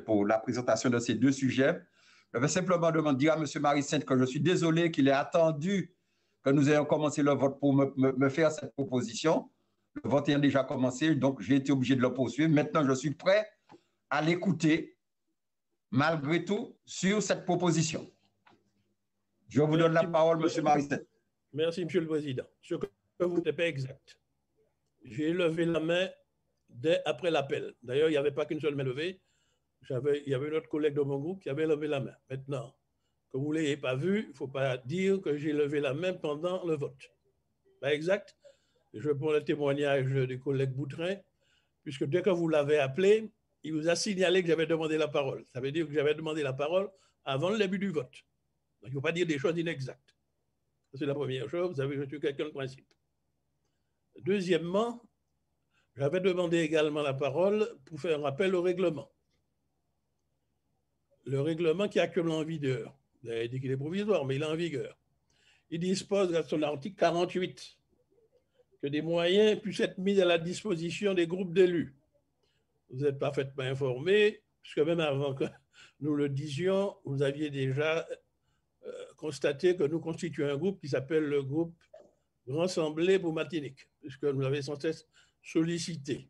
pour la présentation de ces deux sujets. Je vais simplement dire à M. Marie-Sainte que je suis désolé qu'il ait attendu que nous ayons commencé le vote pour me faire cette proposition. Le vote ayant déjà commencé, donc j'ai été obligé de le poursuivre. Maintenant, je suis prêt à l'écouter, malgré tout, sur cette proposition. Je vous donne la parole, M. Marie-Sainte. Merci, M. le Président. Ce que vous n'êtes pas exact. J'ai levé la main dès après l'appel. D'ailleurs, il n'y avait pas qu'une seule main levée. Il y avait un autre collègue de mon groupe qui avait levé la main. Maintenant, comme vous ne l'ayez pas vu, il ne faut pas dire que j'ai levé la main pendant le vote. Pas exact. Je prends le témoignage du collègue Boutrin, puisque dès que vous l'avez appelé, il vous a signalé que j'avais demandé la parole. Ça veut dire que j'avais demandé la parole avant le début du vote. Donc, il ne faut pas dire des choses inexactes. C'est la première chose. Vous savez, je suis quelqu'un de principe. Deuxièmement, j'avais demandé également la parole pour faire un rappel au règlement. Le règlement qui est actuellement en vigueur, vous avez dit qu'il est provisoire, mais il est en vigueur. Il dispose à son article 48 que des moyens puissent être mis à la disposition des groupes d'élus. Vous êtes parfaitement informés, puisque même avant que nous le disions, vous aviez déjà constaté que nous constituons un groupe qui s'appelle le groupe Rassemblé pour Martinique, puisque nous l'avons sans cesse sollicité.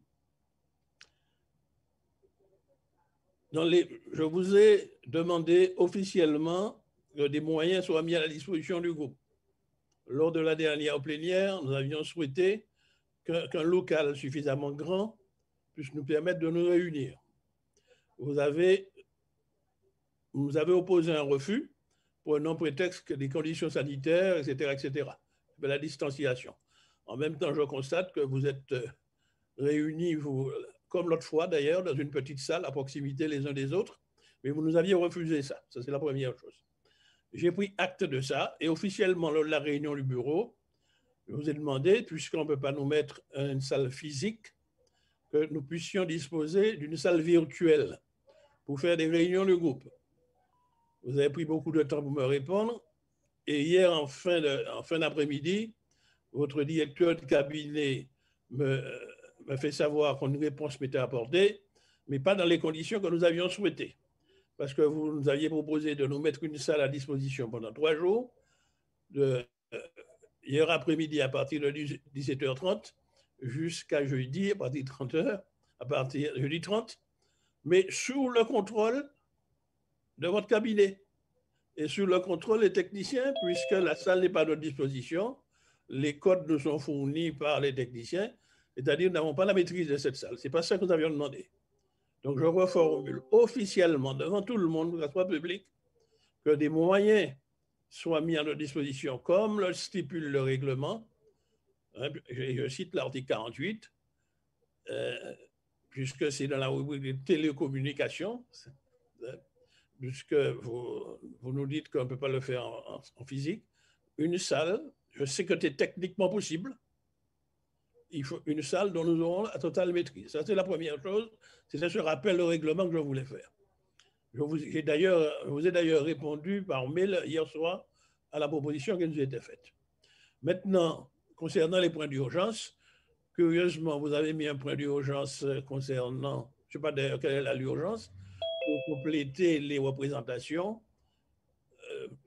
Je vous ai demandé officiellement que des moyens soient mis à la disposition du groupe. Lors de la dernière plénière, nous avions souhaité qu'un local suffisamment grand puisse nous permettre de nous réunir. Vous avez opposé un refus pour un non-prétexte que des conditions sanitaires, etc., etc., de la distanciation. En même temps, je constate que vous êtes réunis, vous, comme l'autre fois d'ailleurs, dans une petite salle à proximité les uns des autres, mais vous nous aviez refusé ça. Ça, c'est la première chose. J'ai pris acte de ça et officiellement, lors de la réunion du bureau, je vous ai demandé, puisqu'on ne peut pas nous mettre une salle physique, que nous puissions disposer d'une salle virtuelle pour faire des réunions de groupe. Vous avez pris beaucoup de temps pour me répondre et hier, en fin d'après-midi, votre directeur de cabinet me fait savoir qu'une réponse m'était apportée, mais pas dans les conditions que nous avions souhaitées. Parce que vous nous aviez proposé de nous mettre une salle à disposition pendant 3 jours, hier après-midi à partir de 17h30 jusqu'à jeudi à partir de 30h, à partir de jeudi 30, mais sous le contrôle de votre cabinet et sous le contrôle des techniciens, puisque la salle n'est pas à notre disposition, les codes nous sont fournis par les techniciens, c'est-à-dire nous n'avons pas la maîtrise de cette salle. Ce n'est pas ça que nous avions demandé. Donc je reformule officiellement devant tout le monde, que ce soit public, que des moyens soient mis à notre disposition, comme le stipule le règlement. Je cite l'article 48, puisque c'est dans la rubrique de télécommunications, puisque vous nous dites qu'on ne peut pas le faire en physique. Une salle, je sais que c'est techniquement possible, il faut une salle dont nous aurons la totale maîtrise. Ça, c'est la première chose. C'est ce rappel au règlement que je voulais faire. Je vous ai d'ailleurs répondu par mail hier soir à la proposition qui nous a été faite. Maintenant, concernant les points d'urgence, curieusement, vous avez mis un point d'urgence concernant, je ne sais pas d'ailleurs quelle est l'urgence, pour compléter les représentations,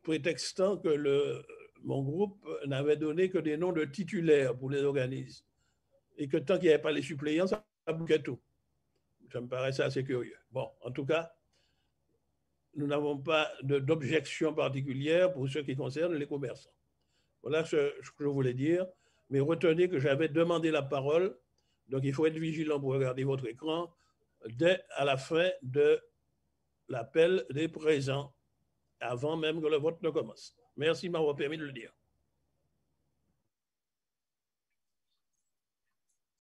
prétextant que mon groupe n'avait donné que des noms de titulaires pour les organismes et que tant qu'il n'y avait pas les suppléants, ça bouquait tout. Ça me paraissait assez curieux. Bon, en tout cas, nous n'avons pas d'objection particulière pour ce qui concerne les commerçants. Voilà ce que je voulais dire, mais retenez que j'avais demandé la parole, donc il faut être vigilant pour regarder votre écran dès à la fin de l'appel des présents, avant même que le vote ne commence. Merci de m'avoir permis de le dire.